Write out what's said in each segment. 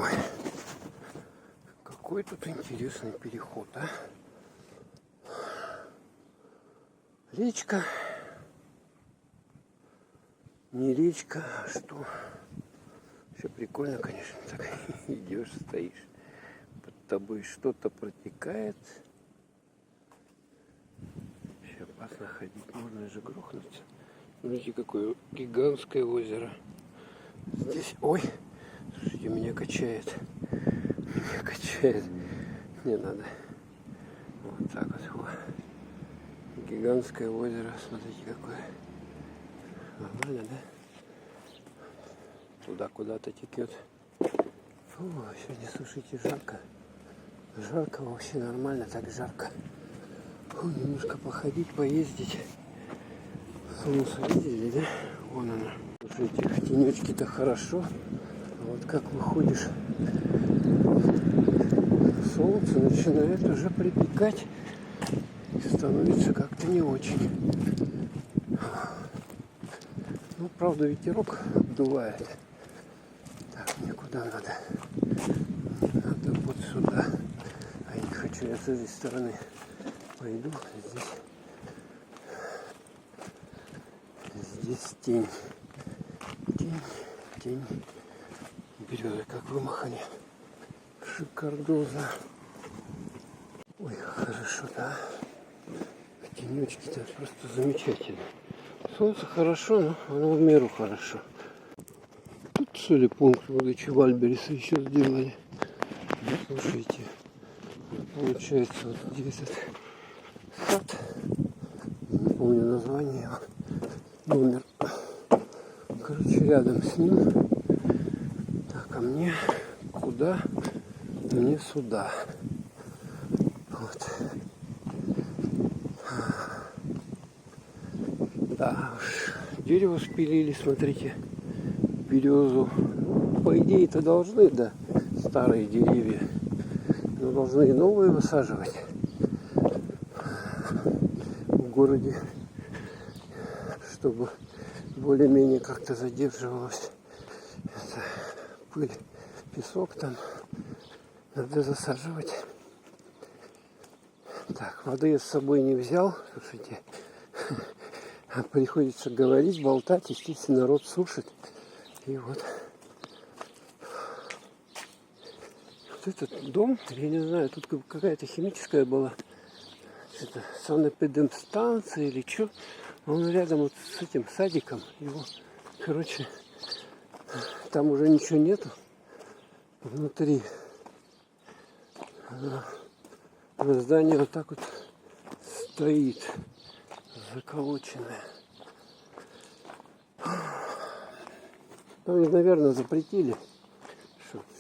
Ой, какой тут интересный переход, а? Речка. Не речка, а что? Все прикольно, конечно, так идешь, стоишь. Под тобой что-то протекает. Сейчас опасно ходить, можно же грохнуться. Смотрите, какое гигантское озеро. Здесь, ой, слушайте, меня качает. Меня качает. Не надо. Вот так вот. Вот. Гигантское озеро, смотрите, какое. Нормально, да? Туда куда-то текет. Фу, сегодня, слушайте, жарко. Жарко вообще, нормально, так жарко. Фу, немножко походить, поездить. Солнце видели, да? Вон оно. Слушайте, в тенечке-то хорошо. А вот как выходишь, солнце начинает уже припекать. И становится как-то не очень. Ну, правда, ветерок обдувает. Так, мне куда надо? Надо вот сюда. А я не хочу, я с этой стороны пойду. Здесь тень. Тень. Березы как вымахали. Шикардоза. Ой, хорошо, да. В тенечке-то просто замечательно. Солнце хорошо, но оно в меру хорошо. Тут, что ли, пункт выдачи Вальбериса еще сделали. Слушайте, получается, вот здесь этот сад, не помню название его, номер. Короче, рядом с ним. Так, а мне куда? Мне сюда. Вот. Да уж, дерево спилили, смотрите, березу. По идее-то должны, да, старые деревья, но должны и новые высаживать. В городе, чтобы более-менее как-то задерживалась эта пыль, песок там, надо засаживать. Так, воды я с собой не взял, слушайте. Приходится говорить, болтать, естественно, народ слушает. И вот этот дом, я не знаю, тут какая-то химическая была, это санэпидемстанция или что. Он рядом вот с этим садиком. Его, короче, там уже ничего нету внутри. Здание вот так вот стоит. Заколоченная. Там, наверное, запретили.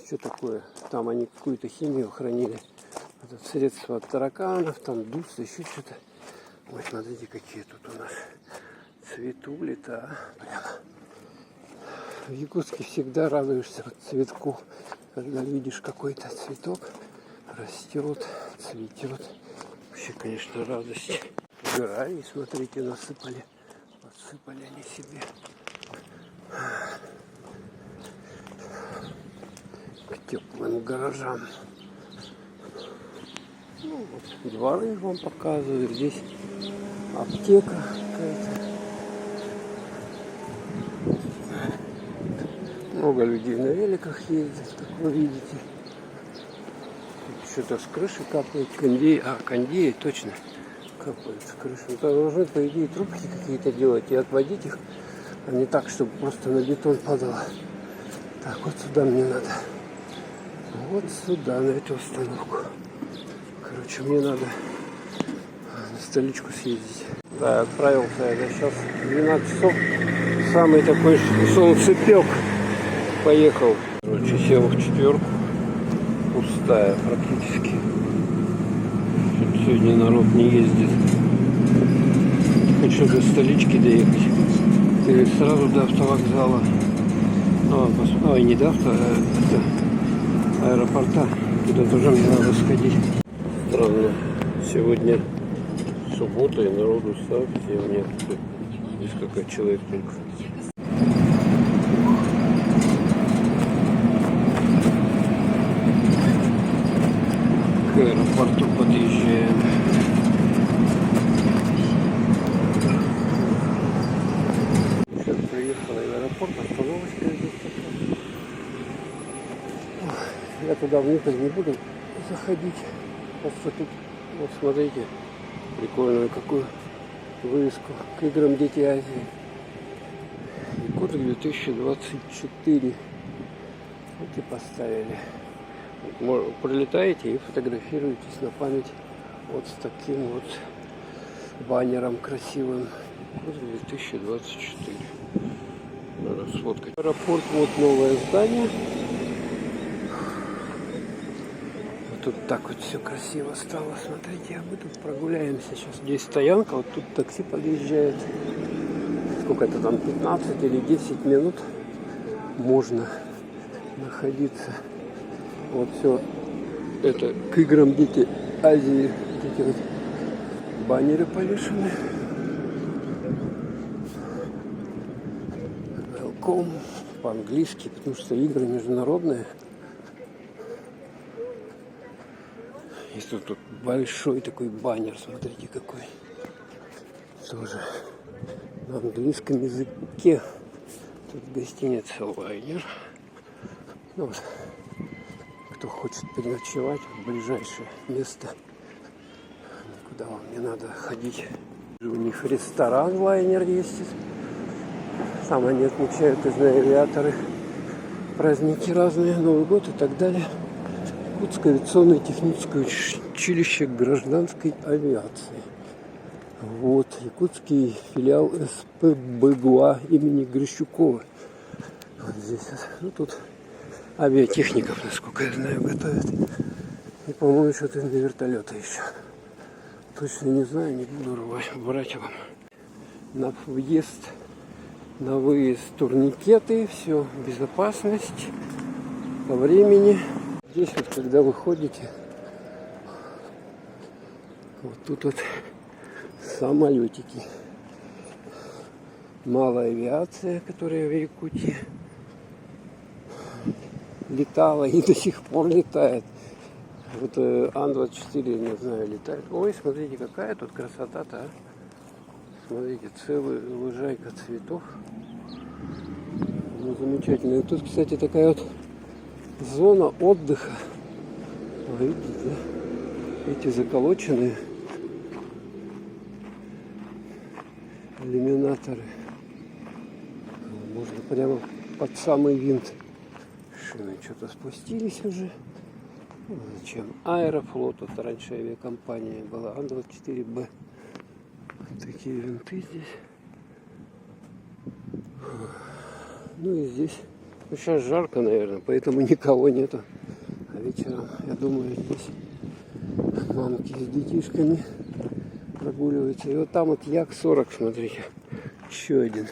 Что такое? Там они какую-то химию хранили. Это средства от тараканов, там душ, еще что-то. Ой, смотрите, какие тут у нас цветули-то, а? Прямо. В Якутске всегда радуешься вот цветку, когда видишь какой-то цветок растет, цветет. Вообще, конечно, радость. Гравий, смотрите, насыпали. Подсыпали они себе. К теплым гаражам. Ну, вот, дворы вам показываю. Здесь аптека какая-то. Много людей на великах ездит, как вы видите. Что-то с крыши капает. Кондеи, точно. Капает с крыши. Там должны, по идее, трубки какие-то делать и отводить их, а не так, чтобы просто на бетон падало. Так, вот сюда мне надо. Вот сюда, на эту установку. Короче, мне надо на столичку съездить. Да, отправился я сейчас 12 часов. Самый такой солнцепек. Поехал. Короче, сел в четверку. Пустая практически. Сегодня народ не ездит. Хочу до столички доехать. Или сразу до автовокзала. Ой, не до аэропорта. Туда тоже мне надо сходить. Странно. Сегодня суббота и народу совсем нет. Несколько человек только. аэропорту подъезжаем. Сейчас приехала в аэропорт, остановочка здесь. Я туда внутрь не буду заходить. Просто тут, вот смотрите, прикольную какую вывеску к играм «Дети Азии». Якутск 2024. Вот и поставили. Пролетаете и фотографируетесь на память вот с таким вот баннером красивым. Якутск 2024. Надо сфоткать. Аэропорт, вот новое здание. Тут так вот все красиво стало. Смотрите, а мы тут прогуляемся сейчас. Здесь стоянка, вот тут такси подъезжает. Сколько это там, 15 или 10 минут можно находиться. Вот все это к играм «Дети Азии». Эти вот баннеры повешены. Welcome по-английски, потому что игры международные. И тут большой такой баннер, смотрите какой. Тоже на английском языке. Тут гостиница «Лайнер». Ну, вот, кто хочет переночевать в ближайшее место, куда вам не надо ходить. У них ресторан «Лайнер» есть. Там они отмечают авиаторы, праздники разные, Новый год и так далее. Якутское авиационное техническое училище гражданской авиации. Вот, якутский филиал СПБГУА имени Грищукова. Вот здесь, ну тут авиатехников, насколько я знаю, готовят. И, по-моему, что-то на вертолета еще. Точно не знаю, не буду брать вам. На въезд, на выезд турникеты, все, безопасность по времени. Здесь вот, когда вы ходите, вот тут вот самолетики. Малая авиация, которая в Якутии летала и до сих пор летает. Вот Ан-24, не знаю, летает. Ой, смотрите, какая тут красота-то, а. Смотрите, целая лужайка цветов. Ну, замечательно. И тут, кстати, такая вот зона отдыха. Видите, да? Эти заколоченные иллюминаторы. Можно прямо под самый винт. Шины что-то спустились уже. Ну, зачем? Аэрофлот, вот раньше авиакомпания была, Ан-24Б. Вот такие винты здесь. Ну и здесь. Ну, сейчас жарко, наверное, поэтому никого нету. А вечером, я думаю, здесь мамки с детишками прогуливаются. И вот там вот Як-40, смотрите, еще один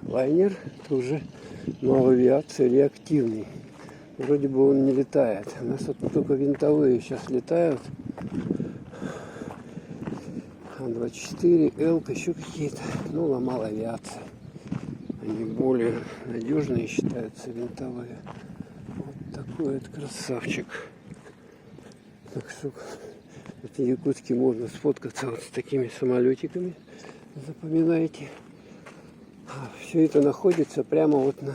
лайнер. Это уже новая авиация, реактивный. Вроде бы он не летает. У нас вот только винтовые сейчас летают. Ан-24, Элка, еще какие-то. Ну, ломала авиация. Они более надежные считаются, винтовые. Вот такой вот красавчик. Так что в Якутске можно сфоткаться вот с такими самолетиками. Запоминайте. Все это находится прямо вот на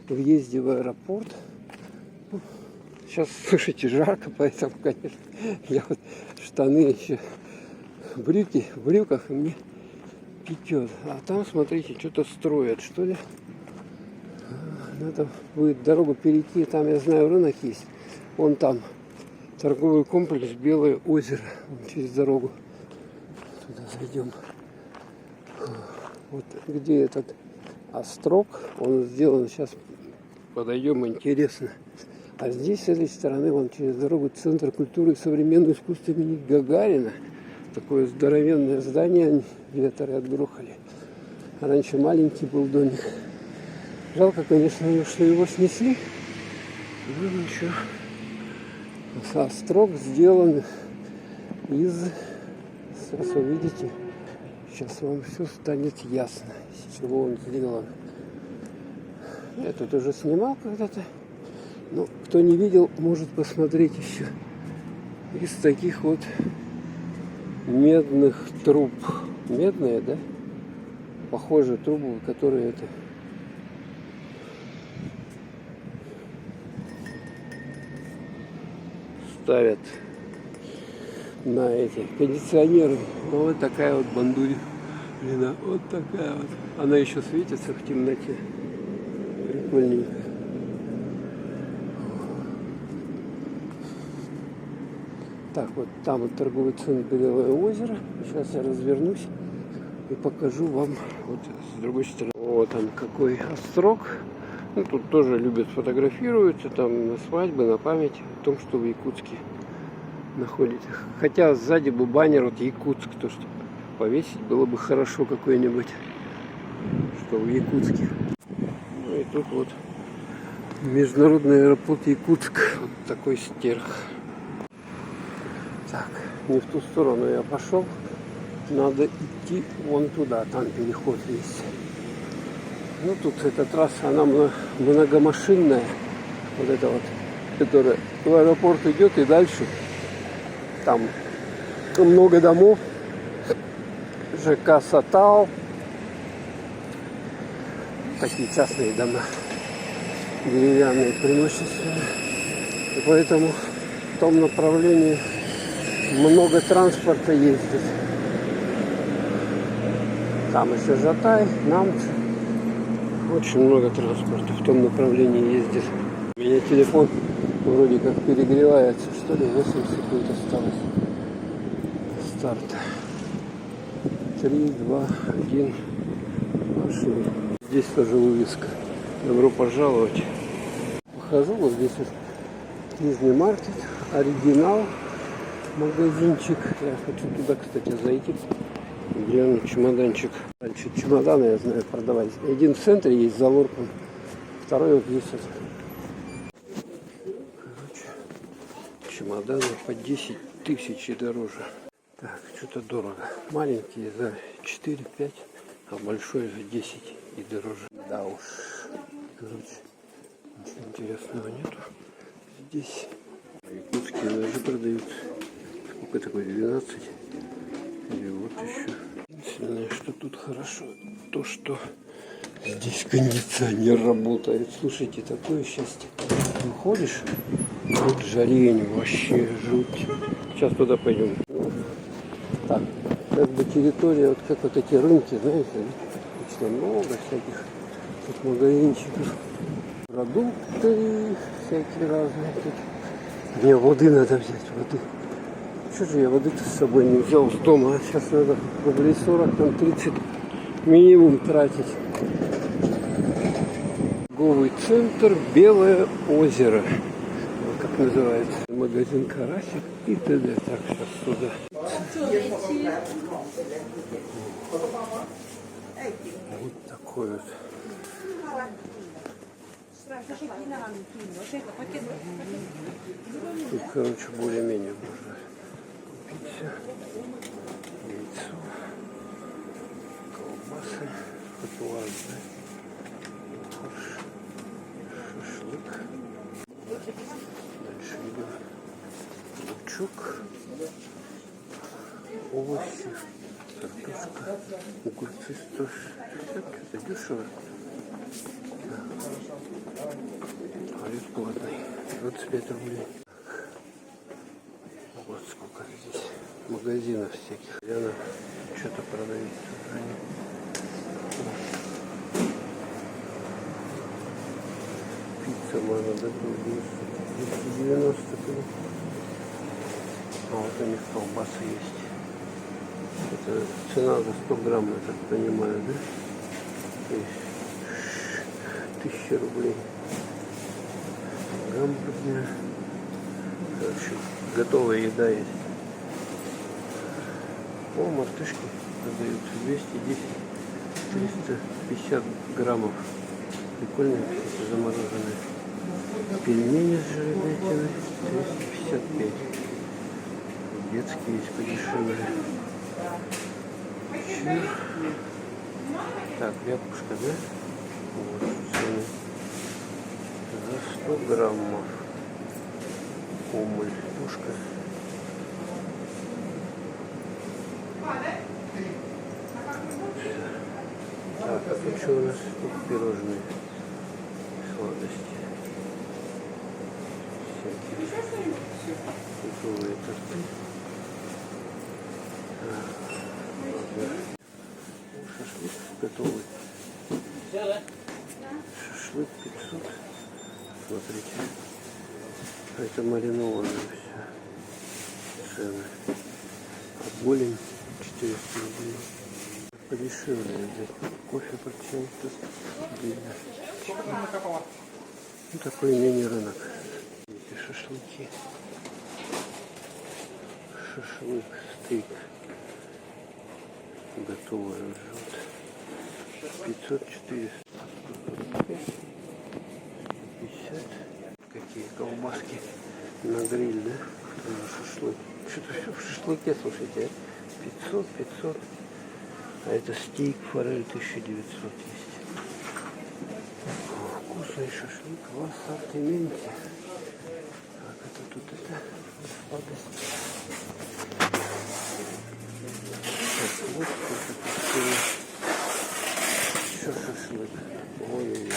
въезде в аэропорт. Сейчас, слушайте, жарко, поэтому, конечно, я вот штаны еще, брюки в брюках, и мне печет. А там, смотрите, что-то строят, что ли. Надо будет дорогу перейти. Там, я знаю, рынок есть. Вон там торговый комплекс «Белое озеро». Вон через дорогу. Туда зайдем. Вот где этот острог. Он сделан. Сейчас подойдем, интересно. А здесь, с этой стороны, вон через дорогу Центр культуры и современного искусства имени Гагарина. Такое здоровенное здание авиаторы отгрохали. Раньше маленький был домик. Жалко, конечно, что его снесли. Ну ничего. Острог сделан из... Сейчас увидите. Сейчас вам все станет ясно, из чего он сделан. Я тут уже снимал когда-то. Ну, кто не видел, может посмотреть еще из таких вот медных труб. Медные, да? Похожие трубы, которые это ставят на эти кондиционеры. Вот такая вот бандурина. Вот такая вот. Она еще светится в темноте. Прикольненько. Так, вот там вот торговый центр Белое озеро. Сейчас я развернусь и покажу вам вот с другой стороны. Вот там какой острог. Ну, тут тоже любят фотографироваться, там на свадьбы, на память о том, что в Якутске находится. Хотя сзади бы баннер вот Якутск, то что повесить было бы хорошо какой-нибудь, что в Якутске. Ну и тут вот международный аэропорт Якутск. Вот такой стерх. Так, не в ту сторону я пошел. Надо идти вон туда, там переход есть. Ну тут эта трасса, она многомашинная. Вот эта вот, которая в аэропорт идет и дальше. Там много домов. ЖК Сатау. Такие частные дома. Деревянные преимущественно. И поэтому в том направлении много транспорта ездит. Там еще Жатай, Намцы. Очень много транспорта в том направлении ездит. У меня телефон вроде как перегревается, что ли, 8 секунд осталось до старта. 3, 2, 1. Пошли. Здесь тоже вывеска. Добро пожаловать. Похожу, вот здесь вот Нижний маркет, оригинал, магазинчик. Я хочу туда, кстати, зайти. Глянуть чемоданчик. Раньше чемоданы, я знаю, продавались. Один в центре есть за лорком, второй вот есть вот. Короче, чемоданы по 10 тысяч и дороже. Так, что-то дорого. Маленькие за 4-5, а большой за 10 и дороже. Да уж. Короче, ничего интересного нету здесь. Якутские ножи продают. Сколько такое? 12. И вот еще. Единственное, что тут хорошо, то что здесь кондиционер работает. Слушайте, такое счастье. Выходишь, вот жарень, вообще жуть. Сейчас туда пойдем. Так, как бы территория, вот как вот эти рынки, знаете, очень много всяких тут магазинчиков. Продукты всякие разные тут. Мне воды надо взять, воды. Что же я воды-то с собой не взял с дома? А сейчас надо рублей 40, там 30 минимум тратить. Торговый центр Белое озеро. Вот как называется. Магазин Карасик и т.д. Так, сейчас сюда. Вот такой вот. Тут, короче, более-менее можно купить все. Яйцо, колбасы, фатуаз, фарш, шашлык. Дальше идем лучок, овощи, картошка, огурцы 160, это дешево. А бесплатный, 25 рублей. Вот сколько здесь магазинов всяких. Она что-то продают. Пицца можно готовить 290. А вот у них колбасы есть. Это цена за 100 грамм, я так понимаю, да? То есть 1000 рублей. Гамбургер. Короче, готовая еда есть. О, мартышки продаются 210, 350 граммов. Прикольные, кстати, замороженные. Пельмени с жирной 355. Детские есть подешевле. Чир. Так, рябушка, да? Вот цены. За 100 граммов. Омуль, тушка Так, а тут что у нас? Тут пирожные. Сладости. Всякие. Готовые торты. Шашлык готовый. Шашлык 500. Смотрите. А это маринованное все. Цены. А голень 400 рублей. Подешевле взять. Кофе почему-то. Ну, такой мини-рынок. Эти шашлыки. Шашлык, стейк. Готовый ржет. 500-400. 50. Какие колбаски на гриль, да? Шашлык. Что-то все в шашлыке, слушайте. 500. А это стейк, форель 1900 есть. Вкусный шашлык в ассортименте. Так, это тут это сладость. Шашлык, еще шашлык. Ой-ой-ой.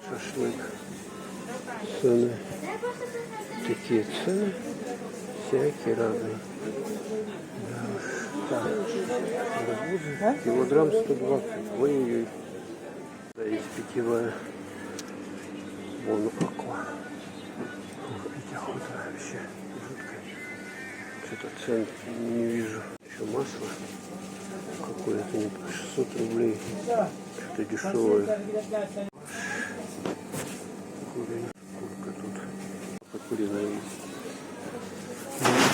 Шашлык. Цены. Такие цены. Всякие разные. Так, арбузы, килограмм 120. Ой-ой-ой. Да, есть питьевая. Вон аква. Пить охота вообще жуткая. Что-то цен не вижу. Еще масло какое-то, не 600 рублей. Что-то дешевое. Курка тут. Куриная есть.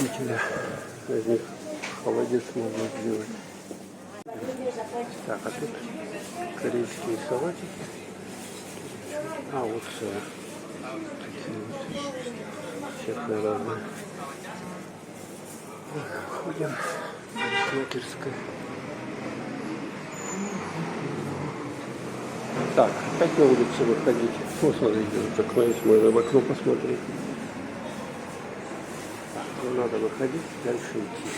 Любителя. Из них холодец можно сделать. Так, а тут корейские салатики. А, вот цены. Такие вот. Всякое разное. Ходим. Парикмахерская. Так, опять на улицу выходить. Вот смотрите, вот окно есть, можно в окно посмотреть. Так, надо выходить, дальше идти.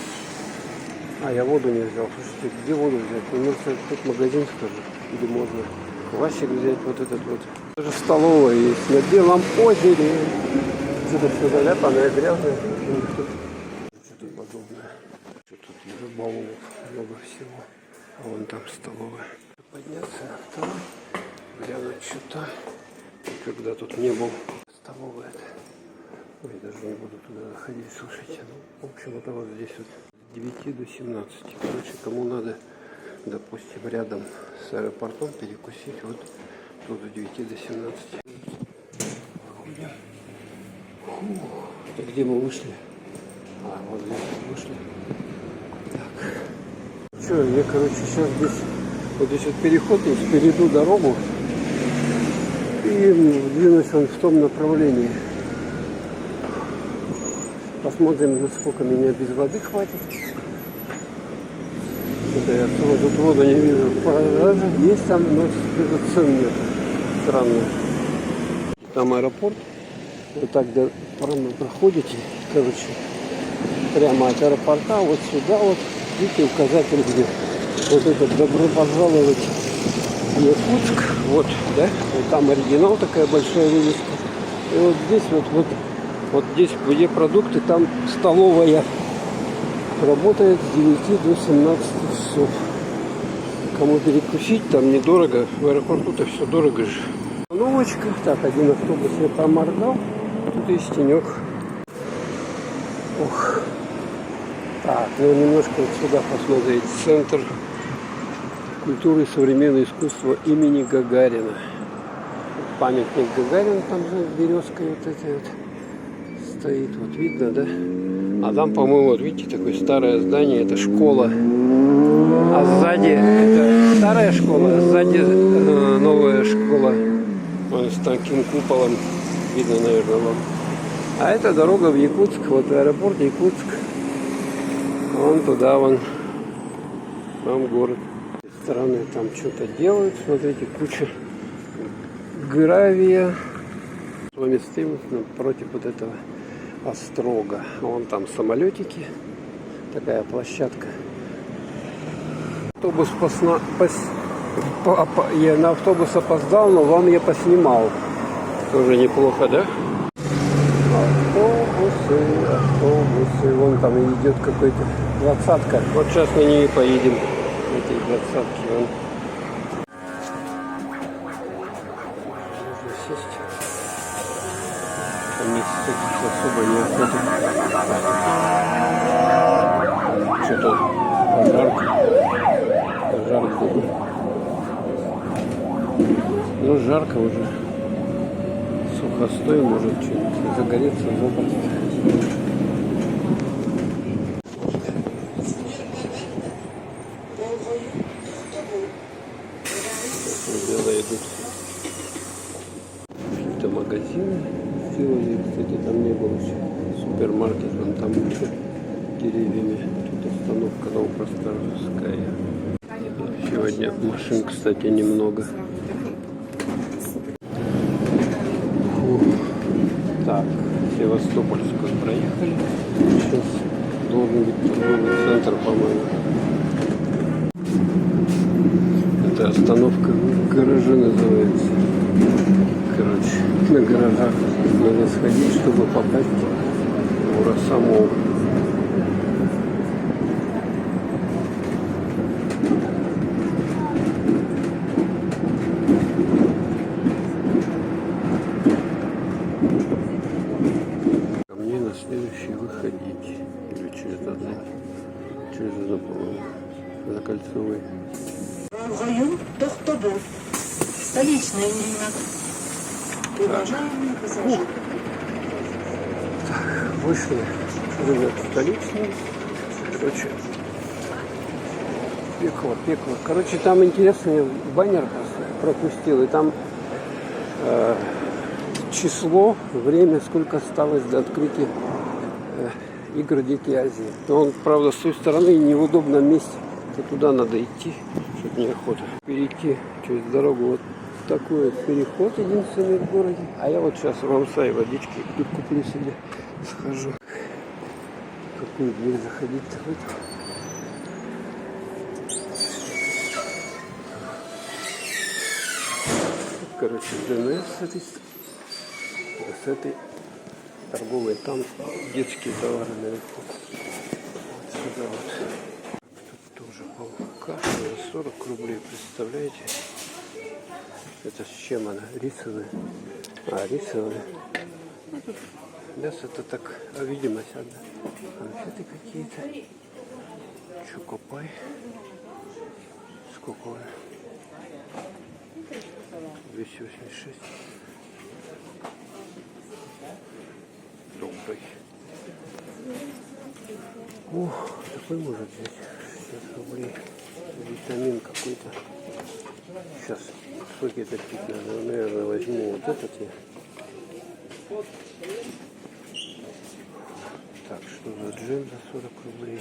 А, я воду не взял. Слушайте, где воду взять? Ну, может, тут магазин скажу. Или можно квасик взять, вот этот вот. Даже столовая есть на Белом озере. Что-то все заляпанное, грязное. Что-то подобное. Что тут рыболов много всего. А вон там столовая. Подняться на второй, глянуть что-то. Когда тут не был столовая-то. Ой, даже не буду туда заходить, слушайте. Ну, в общем, это вот здесь вот. 9 до 17. Короче, кому надо, допустим, рядом с аэропортом перекусить, вот тут с 9 до 17. Выходим. Это где мы вышли? А, вот здесь вышли. Так. Что, я, короче, сейчас здесь, вот здесь вот переход, есть, перейду дорогу и двинусь он в том направлении. Посмотрим, насколько меня без воды хватит. Это я тут воду не вижу. Даже есть там, но цен нет. Странно. Там аэропорт. Вы так проходите, короче, прямо от аэропорта вот сюда вот. Видите, указатель где. Вот этот «Добро пожаловать в Якутск». Вот, да? Вот там оригинал, такая большая вывеска. И вот здесь вот здесь, где продукты, там столовая работает с 9 до 17 часов. Кому перекусить, там недорого. В аэропорту-то все дорого же. Остановочка. Так, один автобус я проморгал. Тут есть тенек. Ох. Так, ну немножко вот сюда посмотреть. Центр культуры и современного искусства имени Гагарина. Памятник Гагарина там за березкой вот этой вот стоит, вот видно, да? А там, по-моему, вот видите, такое старое здание, это школа. А сзади, это старая школа, а сзади новая школа. Вон с таким куполом, видно, наверное, вам. А это дорога в Якутск, вот аэропорт Якутск. Вон туда, вон. Там город. С стороны там что-то делают, смотрите, куча гравия. С вами стоим напротив вот этого острога. Вон там самолетики Такая площадка. Автобус я на автобус опоздал, но вам я поснимал. Тоже неплохо, да? Автобусы. Вон там идет какой-то 20-ка. Вот сейчас на ней поедем. Этой 20-ки. Вон. Можно сесть. Там мест таких особо неохота. Что-то пожарка. Ну, жарко уже. Сухостой, может что-нибудь загореться, запросто. Дела идут. Какие-то магазины сделали. Кстати, там не было еще. Супермаркет, вон там деревьями. Тут остановка Новопростровская. Сегодня машин, кстати, немного. Так, Севастопольскую проехали. Сейчас должен быть торговый центр, по-моему. Это остановка гаража называется. Короче, на гаражах надо сходить, чтобы попасть в Росомол. Следующий выходить или через одну, по-моему, на Кольцевой. Район Столько, столичная линия. Уважаемые пассажиры. Так, вышли, ребят, столичный. Короче, пекло. Короче, там интересный баннер пропустил, и там число, время, сколько осталось до открытия игр Дикой Азии. Но он, правда, с той стороны не в удобном месте. То туда надо идти, чтобы неохота. Перейти через дорогу. Вот такой вот переход единственный в городе. А я вот сейчас в Рамсай водички куплю себе, схожу. Какую дверь заходить-то в эту? Короче, ДНС с этой торговой, там детские товары наверху. Вот сюда вот. Тут тоже каша за 40 рублей, представляете? Это с чем она? Рисовая. Рисовая. Мясо-то так, видимость одна. Конфеты какие-то. Чокопай. Сколько он? 286. Добрый. О, такой может взять. 60 рублей. Витамин какой-то. Сейчас соки это пить надо. Наверное, возьму вот этот я. Так, что за джем за 40 рублей?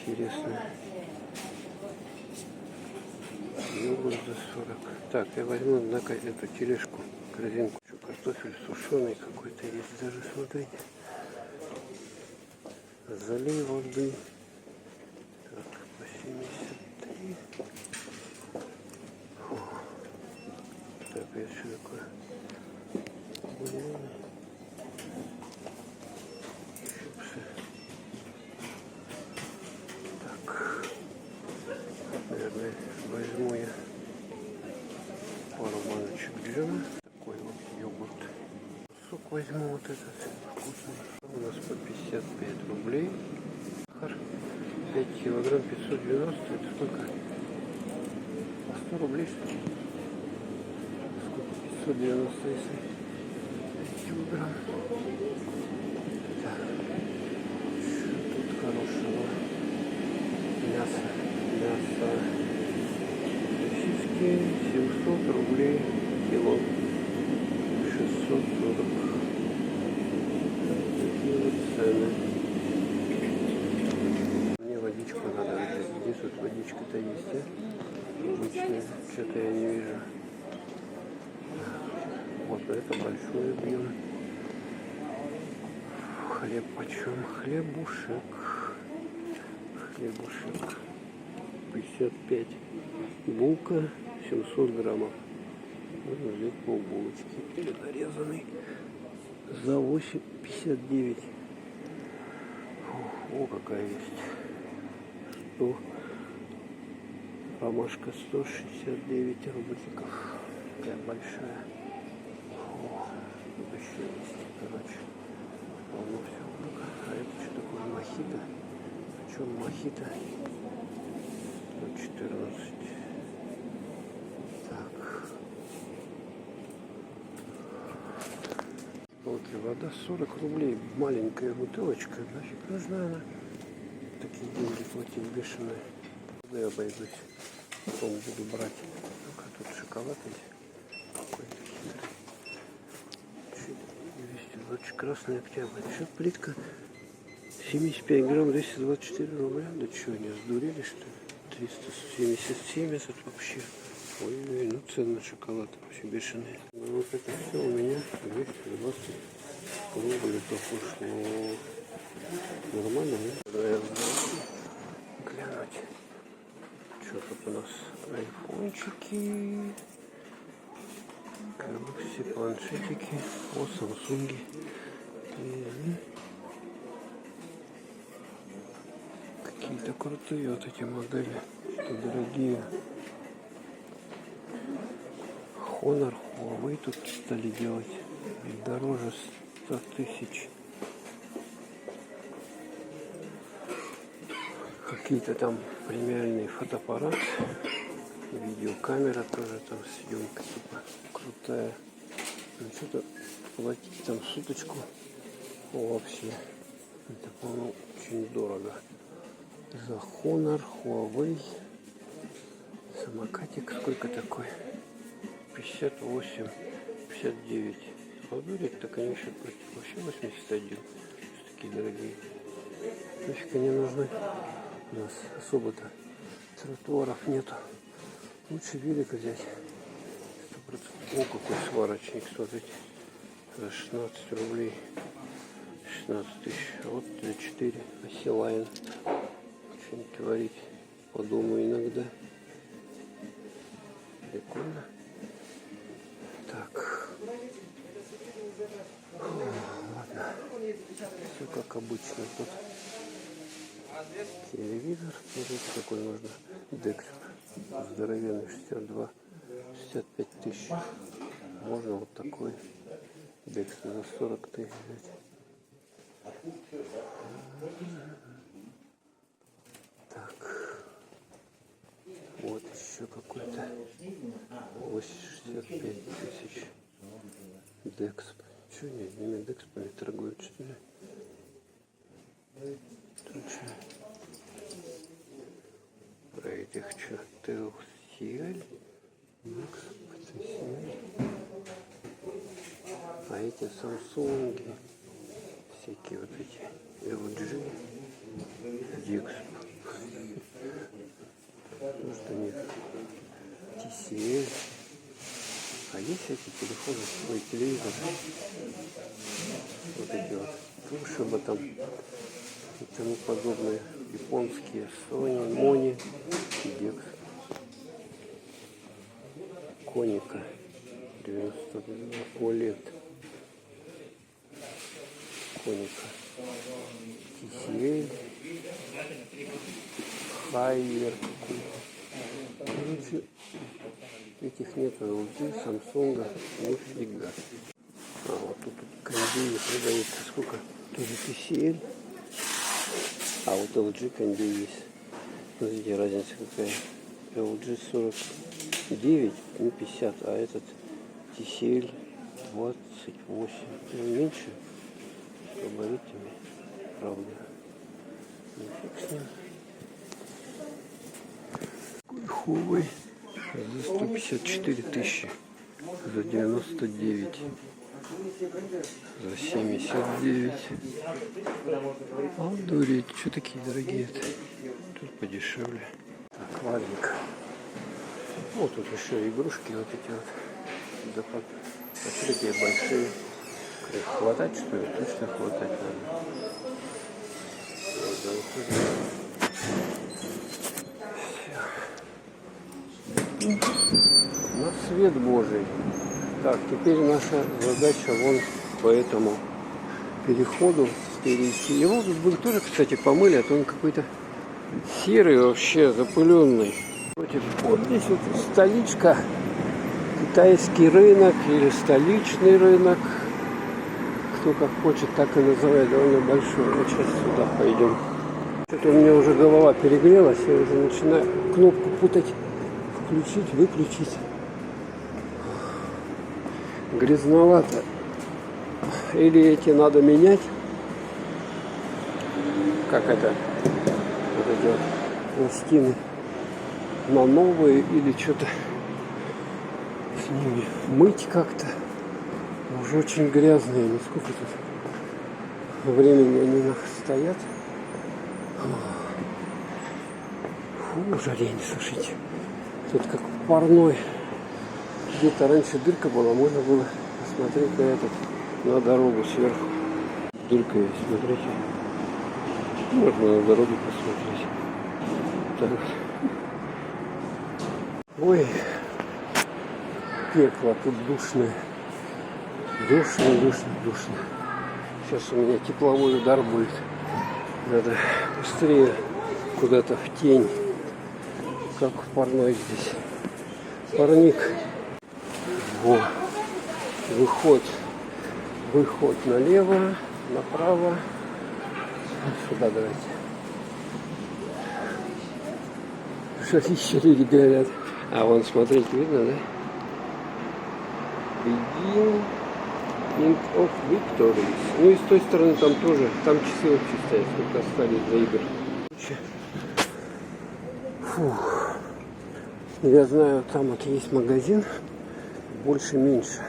Интересно. Йогурт за 40. Так, я возьму на эту тележку, корзинку. Картофель сушеный какой-то есть даже, смотрите. Залей воды. Так, по 73. Фу. Так, это что такое? Бульоны. Чипсы. Так. Наверное, возьму я пару баночек джема. Такой вот йогурт. Сок возьму вот этот вкусный. У нас по 55 рублей. Сахар 5 килограмм 590. Это сколько? 100 рублей, что ли? Сколько? 590, если 5 килограмм. Так. Что тут хорошего? Мясо. Сосиски 700 рублей кило. 640. Такие вот цены. Мне водичку надо взять. Где тут водичка-то есть, а? Обычная. Что-то я не вижу. Вот это большой объем. Хлеб почем? Хлебушек. хлебушек. 55. Булка 700 граммов. Можно взять полбулочки. Или нарезанный. За 8,59. О, какая есть. 100. Ромашка 169 рубликов. Такая большая. О, тут еще есть. Короче, полно всего. А это что такое? Мохито. Причем мохито 114. Так. Вот и вода 40 рублей. Маленькая бутылочка. Нафиг нужна она. Такие деньги платить бешеные. Куда я обойдусь? Потом буду брать. Ну-ка, тут шоколад есть. Какой-то хитрый. 220 красный октябрь. Еще плитка 75 грамм, 224 рубля. Да что, не сдурели, что ли? 377 это вообще. Ой, ну цены на шоколад вообще бешеные. Ну вот это все у меня 220 рубликов ушло. Нормально, да? Да, я глянуть. Что тут у нас? Айфончики. Все планшетики. О, самсунги. Какие-то крутые вот эти модели. Что дорогие. Honor, Huawei тут стали делать. Дороже 100 тысяч. Какие-то там премиальные фотоаппарат. Видеокамера тоже там съемка типа крутая. Ну что-то платить там суточку вообще. Это, по-моему, очень дорого. За Honor, Huawei. Самокатик сколько такой? 58, 59. Обалдеть, так они еще против. Вообще 81. Такие дорогие. Нафиг они нужны? У нас особо-то тротуаров нету. Лучше велик взять. 100%. О, какой сварочник, смотрите. За 16 рублей. 16 тысяч. Вот за 4. Осилайн. Что-нибудь творить по дому иногда. Прикольно. Так. Ладно. Все как обычно тут. Телевизор. Смотрите, какой можно. Декс. Здоровенный. 62. 65 тысяч. Можно вот такой. Декс за 40 тысяч взять. Так. Вот еще какой-то. 65 тысяч. Декс. Че, не, ними Декспами торгуют, что ли? Точно. Про этих что? Телсиэль. Декс. А эти Самсунги. Всякие вот эти. LG. Декс. Может, у них TCL. А есть эти телефоны, ой, телевизор, вот эти вот, Тушиба там и тому подобное, японские, Sony, Мони, Декс, Коника, 92, OLED, Коника, TCL, Хайер, короче, этих нет, LG, Samsung, нифига. А вот тут кондей продается сколько? Тоже TCL. А вот LG кондей есть. Смотрите, разница какая. LG 49, ну 50, а этот TCL 28. Ну, меньше габаритами, правда. Ну, фиг с ним. Huawei за 154 тысячи, за 99, за 79. Обалдеть, что такие дорогие-то? Тут подешевле. Так, ладненько. Вот тут еще игрушки вот эти вот. Да, посмотрите, большие. Их хватать, что ли? Точно хватать надо. На свет Божий. Так, теперь наша задача вон по этому переходу перейти. Его тут были тоже, кстати, помыли, а то он какой-то серый вообще, запыленный. Вот здесь вот столичка, китайский рынок или столичный рынок. Кто как хочет, так и называет, довольно большой. Вот сейчас сюда пойдем. Что-то у меня уже голова перегрелась, я уже начинаю кнопку путать. Включить, выключить. Грязновато. Или эти надо менять. Как это? Вот эти вот пластины на новые или что-то с ними мыть как-то. Уже очень грязные. Ну сколько тут времени они стоят. Фу, жарень, слушайте. Тут как парной. Где-то раньше дырка была, можно было посмотреть на дорогу сверху. Дырка есть, смотрите. Можно на дороге посмотреть. Так. Ой, пекло тут душное. Душно. Сейчас у меня тепловой удар будет. Надо быстрее куда-то в тень. Как в парной здесь. Парник. Во. Выход налево, направо. Сюда давайте. Жарище люди говорят. А вон, смотрите, видно, да? Begin End of Victories. Ну и с той стороны там тоже. Там часы вообще стоят, сколько остались за игр. Фух. Я знаю, там вот есть магазин. Больше-меньше.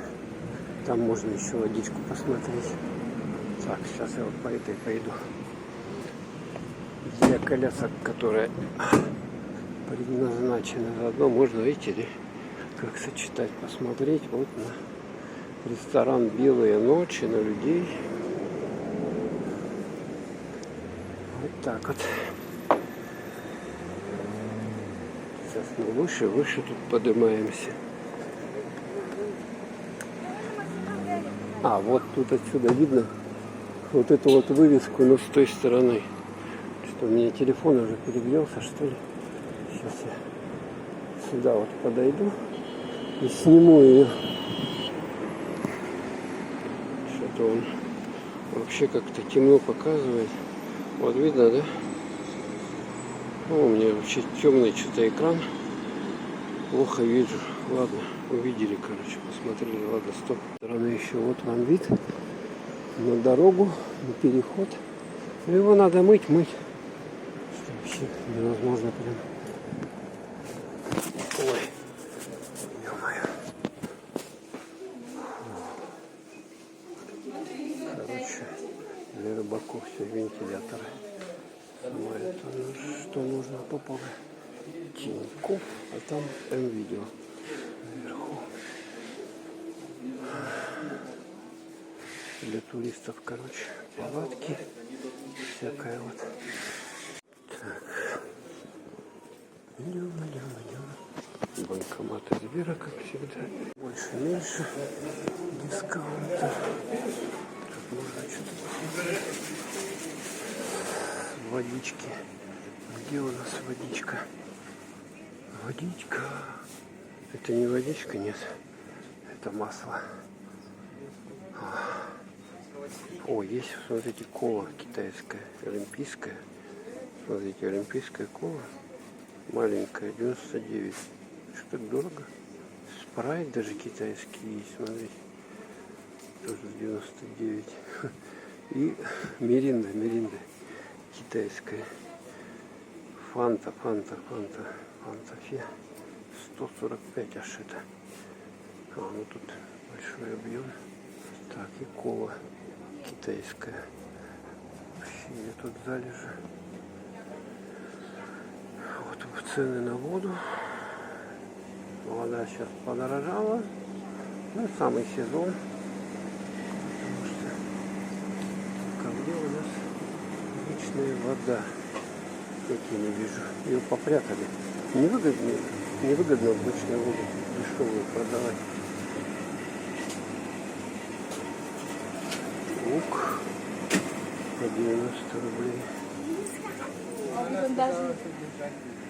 Там можно еще водичку посмотреть. Так, сейчас я вот по этой пойду. Для колясок, которые предназначены. Заодно можно, видите, как сочетать, посмотреть вот на ресторан «Белые ночи», на людей. Вот так вот. Сейчас мы выше тут поднимаемся. А, вот тут отсюда видно вот эту вот вывеску, но с той стороны. Что у меня телефон уже перегрелся, что ли. Сейчас я сюда вот подойду и сниму ее. Что-то он вообще как-то темно показывает. Вот видно, да? Ну, у меня вообще темный что-то экран. Плохо вижу. Ладно, увидели, короче, посмотрели. Ладно, стоп. С стороны еще вот вам вид на дорогу, на переход. Но его надо мыть. Что вообще невозможно прям. Ой, ё-моё. Короче, для рыбаков все вентиляторы. Самое то, что нужно по полу. Тинькофф, а там М-видео наверху. Для туристов, короче, палатки, всякое вот. Так. Идем. Банкоматы Сбера, как всегда. Больше-меньше дискаунтов. Тут можно что-то посмотреть. Водички. Где у нас водичка? Водичка. Это не водичка, нет. Это масло. О, есть, смотрите, кола китайская, олимпийская. Смотрите, олимпийская кола. Маленькая, 99. Что так дорого? Спрайт даже китайский есть, смотрите. Тоже 99. И миринда китайская. Фанта фе. 145 аж это. Ну тут большой объем. Так, и кола китайская. Вообще тут залежи. Вот цены на воду. Вода сейчас подорожала. Ну, самый сезон. Потому что ко мне у нас обычная вода. Такие не вижу. Ее попрятали. Невыгодно обычную воду дешевую продавать. Лук по 90 рублей.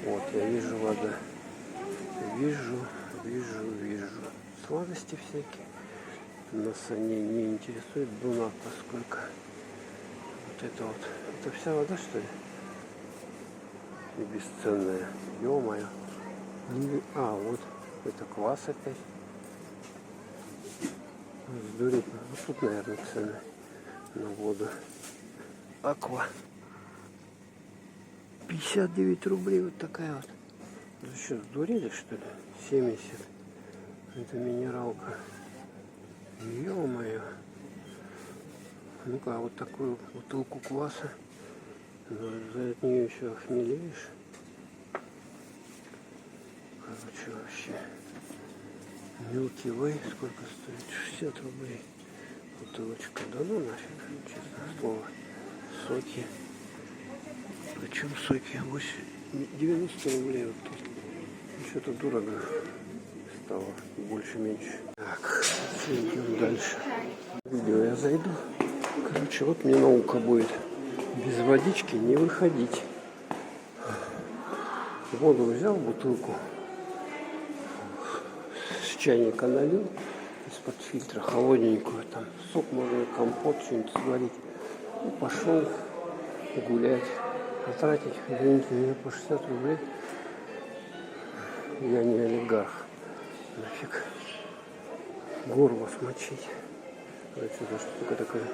Вот, я вижу вода. Вижу. Сладости всякие. Нас они не интересуют. Дуна, поскольку вот это вся вода, что ли? И бесценная. Ё-моё. А, вот это квас опять. Сдурить. Вот тут, наверное, цены на воду. Аква. 59 рублей вот такая вот. Вы что, сдурели, что ли? 70. Это минералка. Ё-моё. Ну-ка, вот такую бутылку кваса. Но за нее еще хмелеешь. Короче, вообще. Milky Way сколько стоит? 60 рублей. Бутылочка. Да ну нафиг, честное слово. Соки. Причем соки 90 рублей вот тут. Что-то дорого стало. Больше-меньше. Так, идем дальше. Видео я зайду. Короче, вот мне наука будет. Без водички не выходить. Воду взял, бутылку. С чайника налил. Из-под фильтра холодненькую. Там сок можно, компот, что-нибудь сварить. И пошел гулять. Потратить, извините меня, по 60 рублей. Я не олигарх. Нафиг. Горло смочить. Короче, это штука такая.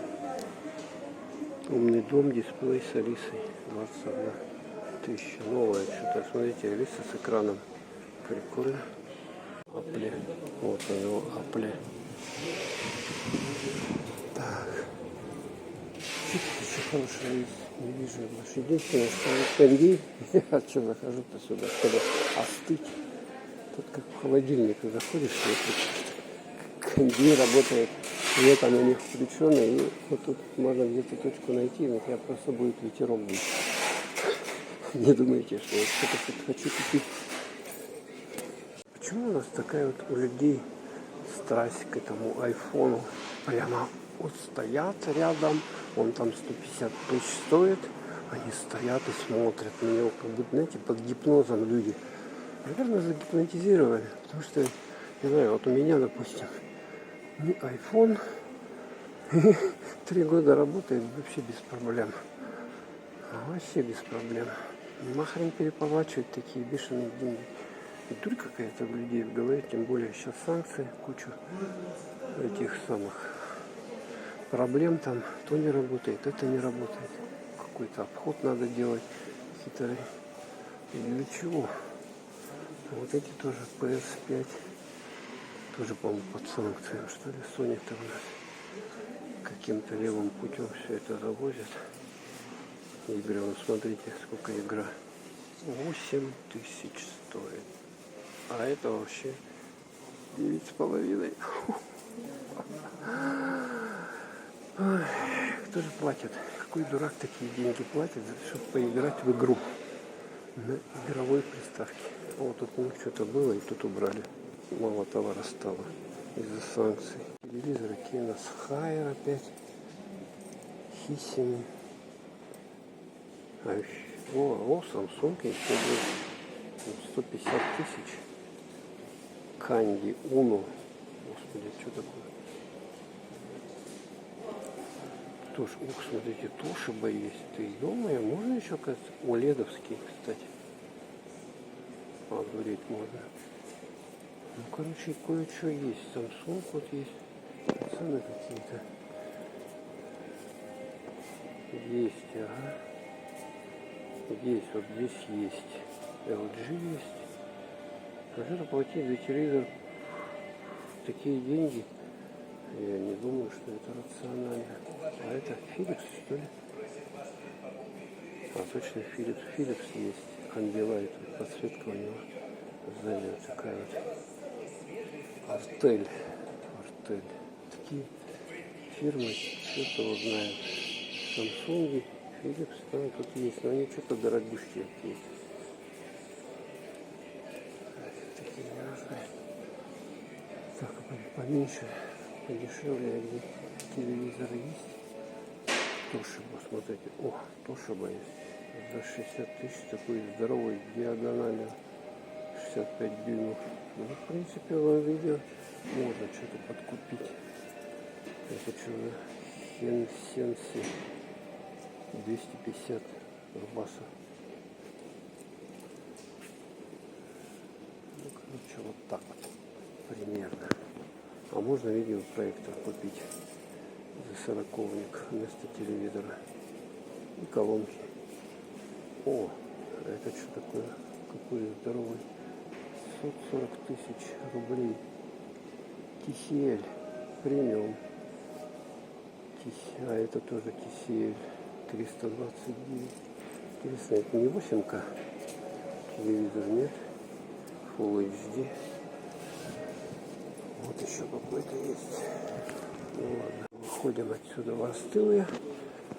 Умный дом, дисплей с Алисой. 21 тысяча. Новая что-то. Смотрите, Алиса с экраном. Прикольно. Апле. Вот у него Апле. Так. Что-то еще хорошее есть. Не вижу больше. Единственное, что кондей. Я что захожу-то сюда, чтобы остыть. Тут как в холодильник заходишь, кондей работает. Летом у них включенный. И вот тут можно где-то точку найти, но я просто будет ветерок бить. Не думайте, что я что-то хочу купить. Почему у нас такая вот у людей страсть к этому айфону? Прямо вот стоят рядом, он там 150 тысяч стоит, они стоят и смотрят на него, как будто, знаете, под гипнозом люди. Наверное, загипнотизировали, потому что, не знаю, вот у меня, допустим, не iPhone, 3 года работает вообще без проблем. Вообще без проблем. Нахрен переплачивать такие бешеные деньги. И дурь какая-то в людей в голове, тем более сейчас санкции, кучу этих самых проблем там, то не работает, это не работает. Какой-то обход надо делать хитрый. И для чего? Вот эти тоже PS5. Тоже, по-моему, под санкциями, что ли. Sony-то у нас каким-то левым путем все это завозят. Игры, вот смотрите, сколько игра. 8 тысяч стоит. А это вообще 9,5. Кто же платит? Какой дурак такие деньги платит, чтобы поиграть в игру на игровой приставке? Вот тут у них что-то было, и тут убрали. Мало товара стало из-за санкций. Телевизоры, какие у нас? Хайер опять. Хисими. О, Samsung еще будет. 150 тысяч. Канди, Уно. Господи, что такое? Тоже, ух, смотрите, Тошиба есть. Ты, ё-моё, можно еще, кажется, оледовский, кстати. Обалдеть можно. Ну, короче, кое-что есть. Samsung вот есть. Цены какие-то. Есть, ага. Есть, вот здесь есть. LG есть. А что платить за телевизор такие деньги? Я не думаю, что это рационально. А это Philips, что ли? А, точно Philips. Philips есть. Ambilight. Подсветка у него сзади вот такая вот. Артель. Такие фирмы, что-то вот знают. Samsung, Philips, да, тут есть, но они что-то дорогущие какие-то. Такие не нужны. Так, поменьше, подешевле, где телевизоры есть. Тошиба, смотрите. О, Тошиба есть. За 60 тысяч такой здоровый, диагональю 65 дюймов. Ну, в принципе, в видео можно что-то подкупить. Это что за Сенси 250 рубаса. Ну, короче, вот так вот примерно. А можно видеопроектор купить за 40-ник вместо телевизора. И колонки. О, это что такое? Какой здоровый. 140 тысяч рублей. TCL премиум. А это тоже TCL 329. Интересно, это не 8К телевизор, нет? Full HD. Вот еще какой-то есть. Ну ладно, выходим отсюда в остылые.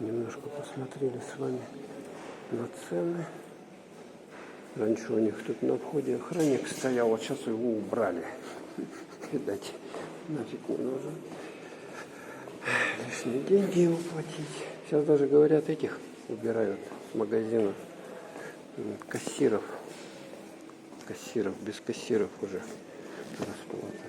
Немножко посмотрели с вами на цены. Раньше у них тут на входе охранник стоял, вот сейчас его убрали. Видать, нафиг не нужен. Лишние деньги ему платить. Сейчас даже говорят, этих убирают с магазина. Кассиров. Без кассиров уже расплата.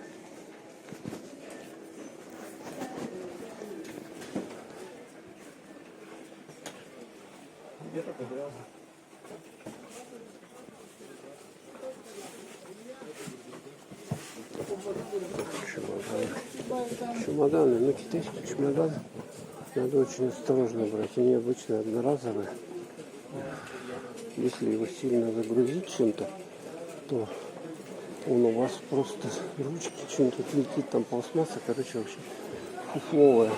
Чемоданы, ну китайский чемодан надо очень осторожно брать. Они обычно одноразовые. Если его сильно загрузить чем-то, то он у вас просто ручки чем-то летит, там пластмасса, короче, вообще фуфловая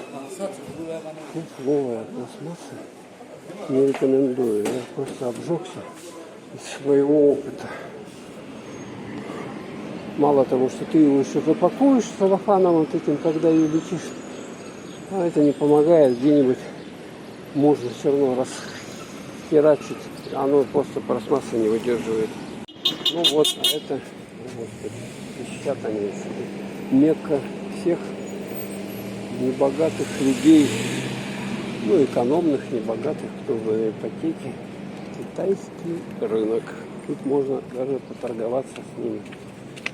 пластмасса. Не рекомендую, я просто обжегся из своего опыта. Мало того, что ты его еще запакуешь целлофаном вот этим, когда ее летишь, а это не помогает, где-нибудь можно все равно расхерачить, оно просто пластмасса не выдерживает. Ну вот, это, господи, сейчас они мекка всех небогатых людей, ну экономных, небогатых, кто в ипотеке, китайский рынок. Тут можно даже поторговаться с ними.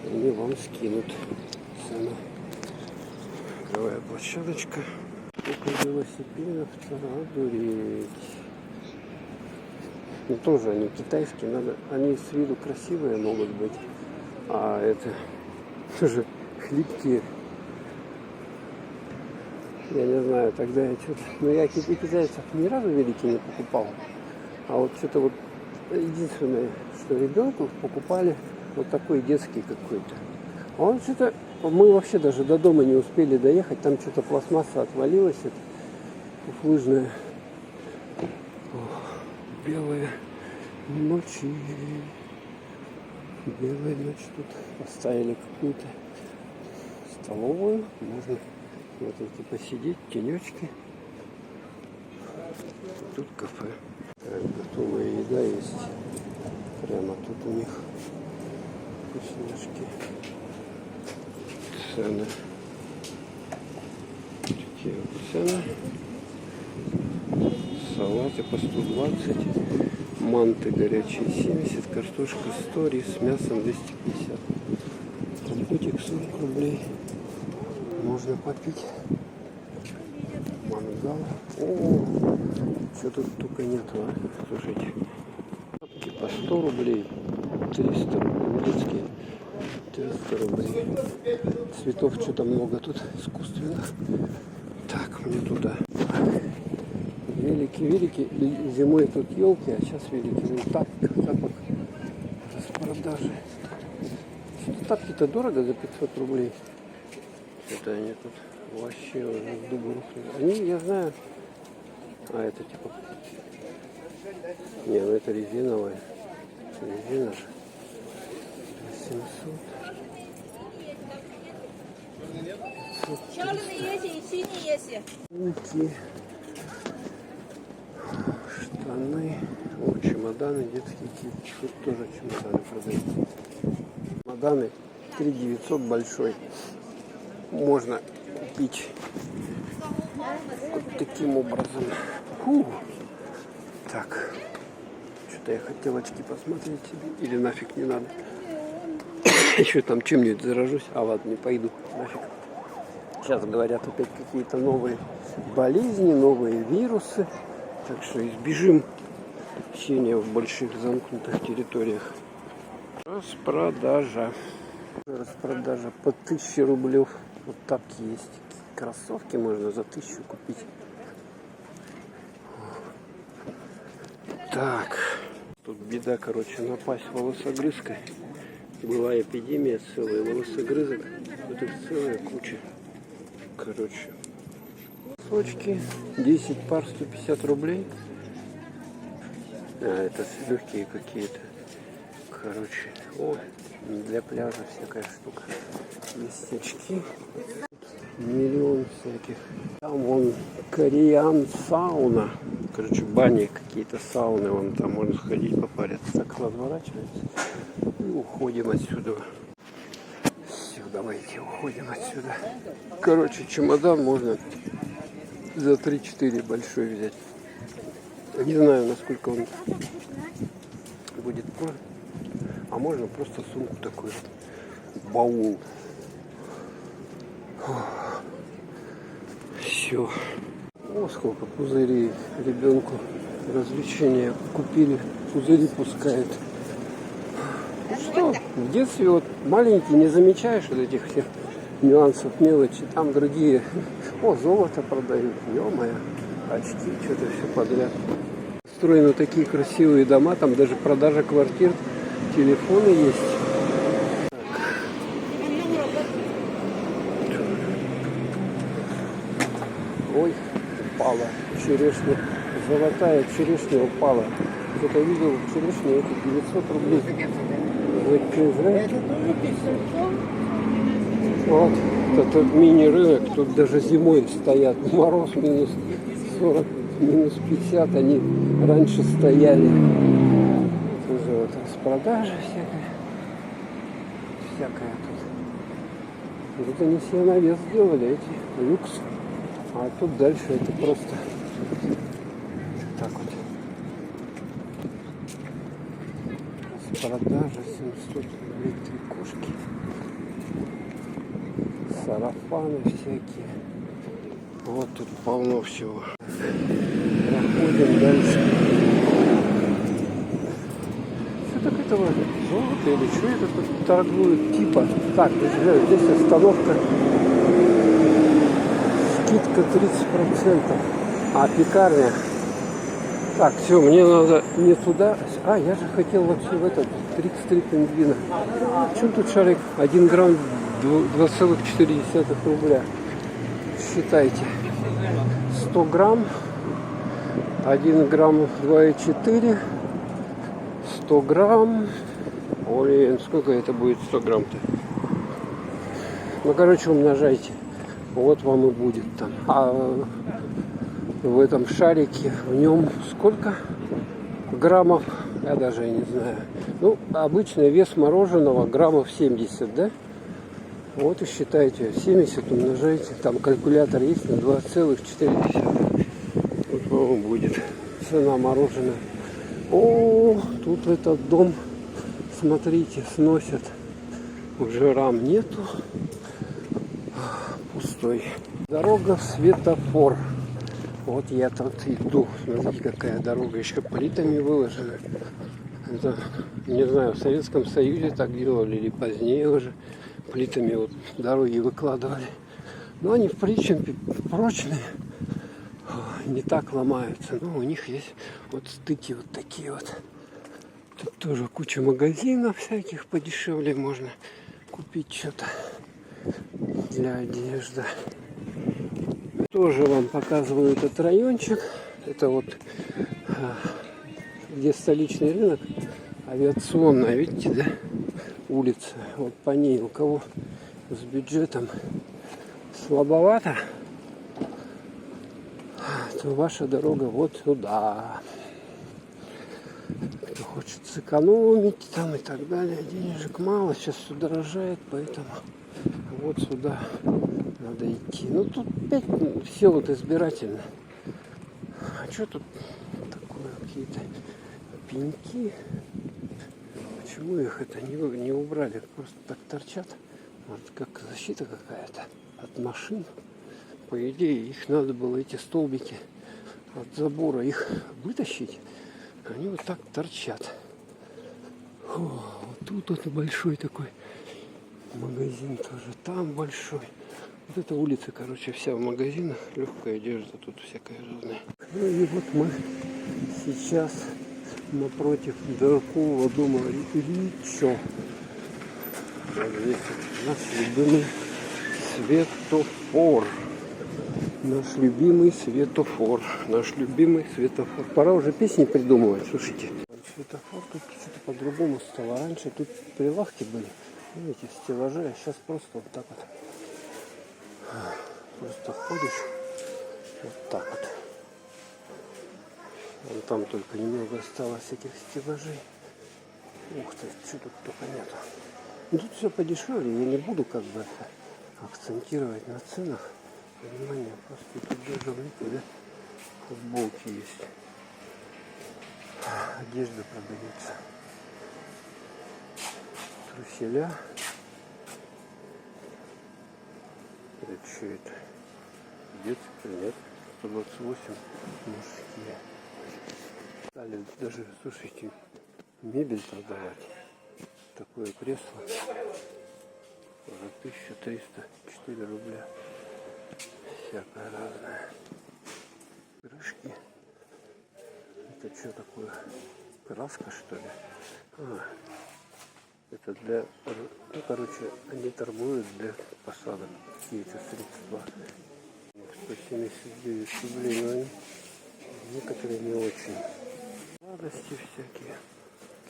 Они вам скинут цену. Игровая площадочка. Около велосипедов. Одуреть. Ну тоже они китайские. Надо. Они с виду красивые могут быть. А это тоже хлипкие. Я не знаю, тогда я что-то. Но я китайцев ни разу великий не покупал. А вот что-то вот единственное, что ребенку покупали. Вот такой детский какой-то. А он что-то... Мы вообще даже до дома не успели доехать. Там что-то пластмасса отвалилась. Это фуфлыжная. Белые ночи. Белая ночь тут. Поставили какую-то столовую. Можно вот эти посидеть, тенечки. Тут кафе. Готовая еда есть. Прямо тут у них. Вкусняшки. Цены. Такие вот цены. Салаты по 120. Манты горячие 70. Картошка 100. Рис с мясом 250. Компотик 40 рублей. Можно попить. Мангал. О, что тут только нету, а? Слушайте. По 100 рублей. 300 рублей, детские, 300 рублей. Цветов что-то много тут искусственных. Так, мне туда. Великий. Зимой тут елки, а сейчас великий. Тапок распродажи. Тапки-то дорого за 500 рублей. Это они тут вообще уже в дубу рухнули. Они, я знаю. А это типа. Не, ну это резиновая. Резина же. 700. Черный есть и синий есть. штаны, о, чемоданы детские, тут тоже чемоданы продаются. Чемоданы 3900 большой. Можно купить вот таким образом. Так, что-то я хотел очки посмотреть себе, или нафиг не надо. Еще там чем-нибудь заражусь, а ладно, не пойду, нафиг. Сейчас говорят опять какие-то новые болезни, новые вирусы, так что избежим общения в больших замкнутых территориях. Распродажа по 1000 рублев. Вот тапки есть, кроссовки можно за 1000 купить. Так, тут беда, короче, напасть волосогрызкой. Была эпидемия целая волосогрызок. Тут их целая куча. Короче, носочки 10 пар 150 рублей. А, это легкие какие-то. Короче, о, для пляжа всякая штука. Есть очки. Миллион всяких. Там вон кореян сауна. Короче, бани какие-то, сауны. Вон там можно сходить попариться. Так разворачивается. И уходим отсюда. Все, давайте уходим отсюда. Короче, чемодан можно за 3-4 большой взять. Не знаю, насколько он будет. А можно просто сумку такую. Баул. Все. О, сколько пузырей ребенку. Развлечения купили. Пузыри пускают. Ну что, в детстве вот маленький не замечаешь вот этих всех нюансов, мелочи. Там другие. О, золото продают. Ё-моё. Очки, что-то все подряд. Строены такие красивые дома. Там даже продажа квартир. Телефоны есть. Ой, упала черешня. Золотая черешня упала. Кто-то видел черешню, это 900 рублей. Вот, это мини-рынок. Тут даже зимой стоят. Мороз минус 40, минус 50. Они раньше стояли. Тоже вот распродажа всякая тут. Вот они себе навес сделали, эти люкс. А тут дальше это просто так вот. Распродажа 700 рублей, 3 кошки. Сарафаны всякие. Вот тут полно всего. Проходим дальше. Что так это вот? Золото или что это тут торгуют? Типа. Так, здесь остановка. Скидка 30%. А пекарня. Так, все, мне надо не туда. А, я же хотел вообще в этот 33 пингвина. В чем тут шарик? 1 грамм 2,4 рубля. Считайте. 100 грамм. 1 грамм 2,4. 100 грамм. Ой, сколько это будет 100 грамм-то? Ну, короче, умножайте. Вот вам и будет там. А в этом шарике, в нем сколько граммов? Я даже не знаю. Ну, обычный вес мороженого граммов 70, да? Вот и считайте. 70 умножайте. Там калькулятор есть на 2,4. Вот вам будет цена мороженого. О, тут этот дом, смотрите, сносят. Уже рам нету. Пустой. Дорога в светофор. Вот я тут иду. Смотрите, какая дорога. Еще плитами выложена. Это, не знаю, в Советском Союзе так делали или позднее уже. Плитами вот дороги выкладывали. Но они, в принципе, прочные. Не так ломаются. Но у них есть вот стыки вот такие вот. Тут тоже куча магазинов всяких подешевле можно купить что-то для одежды. Тоже вам показываю этот райончик. Это вот где столичный рынок, авиационная, видите, да? Улица. Вот по ней у кого с бюджетом слабовато, то ваша дорога вот сюда. хочет сэкономить там и так далее. Денежек мало, сейчас все дорожает, поэтому вот сюда надо идти. Ну тут опять все вот избирательно. А что тут такое, какие-то пеньки? Почему их это не убрали? Просто так торчат. Может, как защита какая-то от машин. По идее, их надо было, эти столбики от забора, их вытащить. Они вот так торчат. О, вот тут вот большой такой магазин тоже. Там большой. Вот эта улица, короче, вся в магазинах. Легкая одежда, тут всякая разная. Ну и вот мы сейчас напротив дорогого дома Ричо. Вот здесь наш любимый светофор. Наш любимый светофор. Наш любимый светофор. Пора уже песни придумывать, слушайте. Светофор тут что-то по-другому стало. Раньше тут прилавки были. Видите, стеллажи, а сейчас просто вот так вот. Просто ходишь вот так вот. Вон там только немного осталось этих стеллажей. Ух ты, что тут только нету. Ну, тут все подешевле, я не буду как бы акцентировать на ценах. Внимание, просто тут даже да, футболки есть. Одежда продается. Труселя. Это что это? Детские, нет? 128 мужские. Стали даже, слушайте, мебель продавать. Такое кресло за 1304 рубля. Всякое разное. Крышки. Это что такое? Краска, что ли? Это для... Ну, короче, они торгуют для посадок. Какие-то средства. 179 рублей, но они некоторые не очень. Сладости всякие.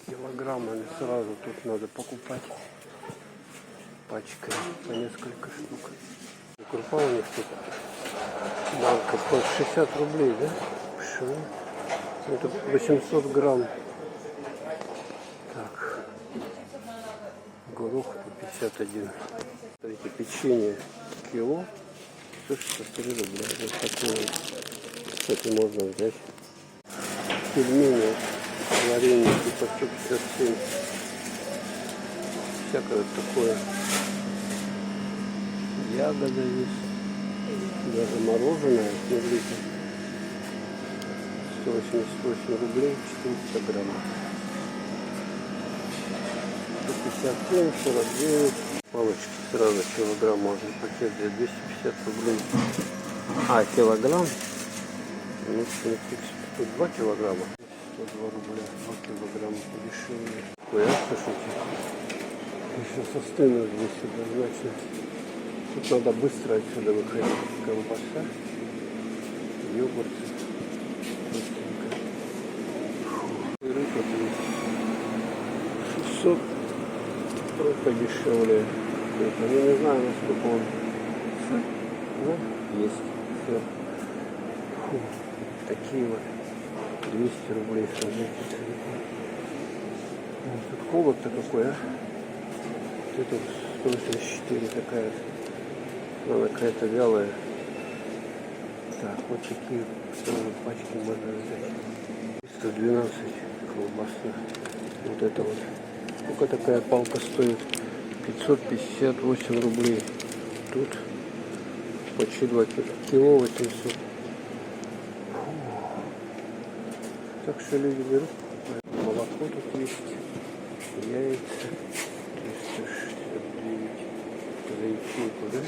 Килограммами сразу тут надо покупать. Пачкой по несколько штук. Крупа у них тут банка по 60 рублей, да? Пшено. Это 800 грамм. Так. Горох по 51. Смотрите, печенье кило 163 рубля. Вот такое. Кстати, можно взять. Пельмени, вареники по 157. Всякое вот такое. Ягода есть. Даже мороженое, смотрите. 188 рублей, 400 граммов. 157, 49. Палочки сразу килограмм можно пакет за 250 рублей. А, килограмм? Ну, смотрите, тут 2 килограмма. 102 рубля, 2 килограмма подешевле. Ой, слушайте. Сейчас остынут здесь однозначно. Тут надо быстро отсюда выходить. Колбаса, йогурты. Рыба 600. Подешевле. Я не знаю, насколько он. Да? Есть. Все. Фу. Такие вот 200 рублей смотрите. Тут холод-то какой, а? Вот это 184 такая. Она какая-то вялая. Так, вот такие пачки можно взять. 112 колбаса. Вот это вот. Сколько такая палка стоит? 558 рублей. Тут почти 2 кило 800. Так что люди берут. Молоко тут есть. Яйца. 369 за ячейку, да?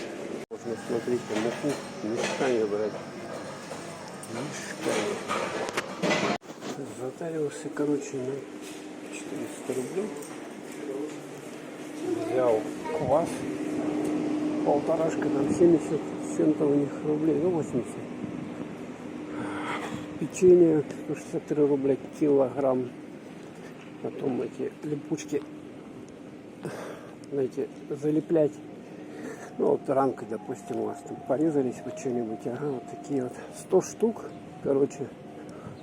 Можно, смотрите, муку мешками брать. Мешками. Затарился, короче, на 400 рублей. Взял квас. Полторашка, там 70 с чем-то у них рублей, ну 80. Печенье 163 рубля килограмм. Потом эти липучки, знаете, залеплять. Ну вот ранкой, допустим, у вас там порезались вы что-нибудь. Ага, вот такие вот 100 штук, короче,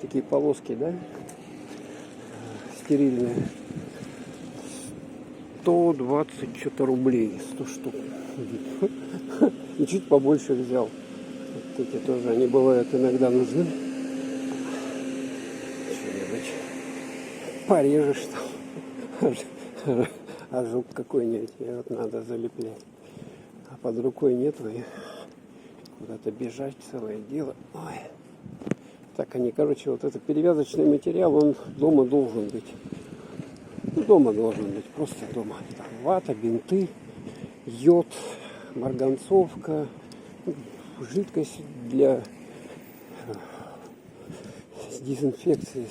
такие полоски, да? стерильные. 120 что-то рублей, 100 штук. И чуть побольше взял. Вот эти тоже, они бывают иногда нужны. Что-нибудь порежешь там. Ожог какой-нибудь, и вот надо залеплять. А под рукой нету, и куда-то бежать, целое дело. Ой. Так они, короче, вот это перевязочный материал, он дома должен быть. Ну, дома должен быть, просто дома. Там вата, бинты, йод, марганцовка, жидкость для дезинфекции.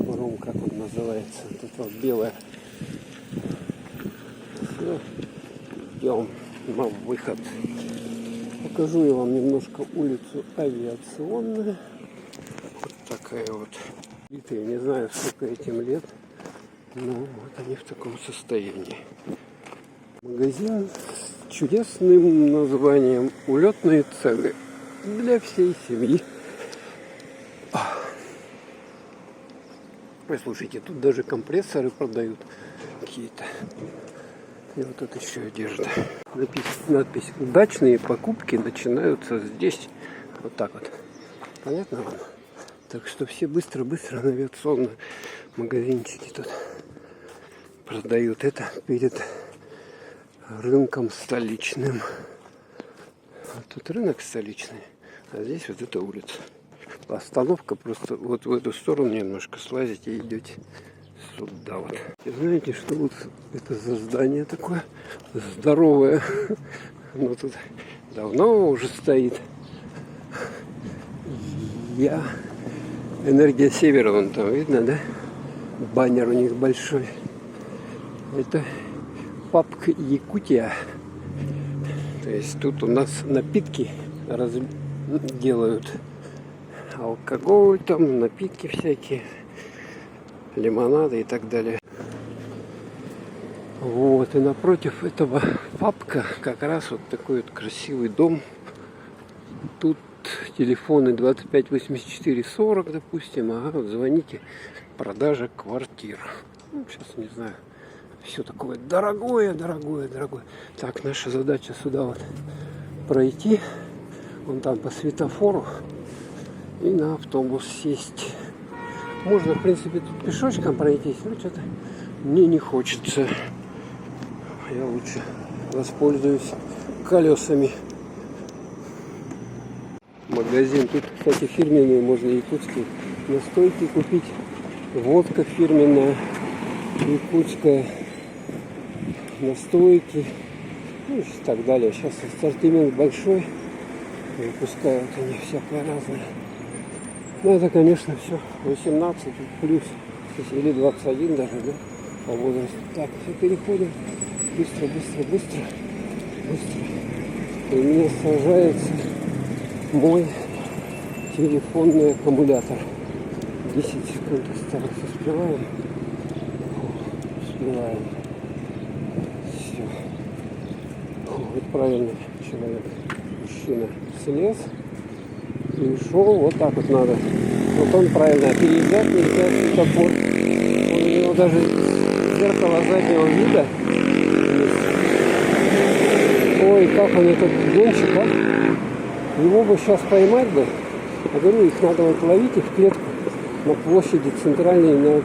Ром, как он называется, вот это вот белое. Все, идем на выход. Покажу я вам немножко улицу Авиационную. Вот такая вот. Я не знаю, сколько этим лет, но вот они в таком состоянии. Магазин с чудесным названием «Улетные цены для всей семьи». Ой, слушайте, тут даже компрессоры продают какие-то. И вот тут еще одежда. Надпись «Удачные покупки начинаются здесь». Вот так вот. Понятно вам? Так что все быстро-быстро на авиационные магазинчики тут продают это перед рынком столичным. Вот тут рынок столичный, а здесь вот эта улица. Остановка просто вот в эту сторону немножко слазите и идете сюда вот. И знаете, что вот это за здание такое здоровое? Оно тут давно уже стоит. Энергия Севера, вон там видно, да? Баннер у них большой. Это папка Якутия. То есть тут у нас напитки делают. Алкоголь там, напитки всякие, лимонады и так далее. Вот, и напротив этого папка как раз вот такой вот красивый дом. Тут телефоны 25 84 40, допустим. Ага, вот звоните. Продажа квартир. Ну, сейчас не знаю. Все такое дорогое. Так, наша задача сюда вот пройти. Вон там по светофору. И на автобус сесть. Можно, в принципе, тут пешочком пройтись, но что-то мне не хочется. Я лучше воспользуюсь колесами. Магазин. Тут, кстати, фирменные можно якутские настойки купить. Водка фирменная, якутская, настойки, ну и так далее. Сейчас ассортимент большой. Выпускают они всякое разное. Ну, это, конечно, все 18 плюс, или 21 даже, да, по возрасту. Так, все переходим. Быстро. И у меня сажается мой телефонный аккумулятор. 10 секунд осталось. Успеваем. Все. Вот правильный человек. Мужчина слез. Пришел, вот так вот надо. Вот он правильно, переезжать нельзя светофор. У него даже зеркало заднего вида есть. Ой, как он этот гонщик, а? Его бы сейчас поймать бы. Я говорю, их надо вот ловить и в клетку на площади центральной, на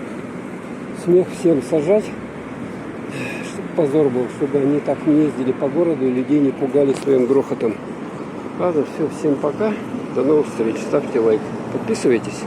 смех всем сажать. Чтобы позор был, чтобы они так не ездили по городу и людей не пугали своим грохотом. Ладно, все, всем пока. До новых встреч. Ставьте лайк. Подписывайтесь.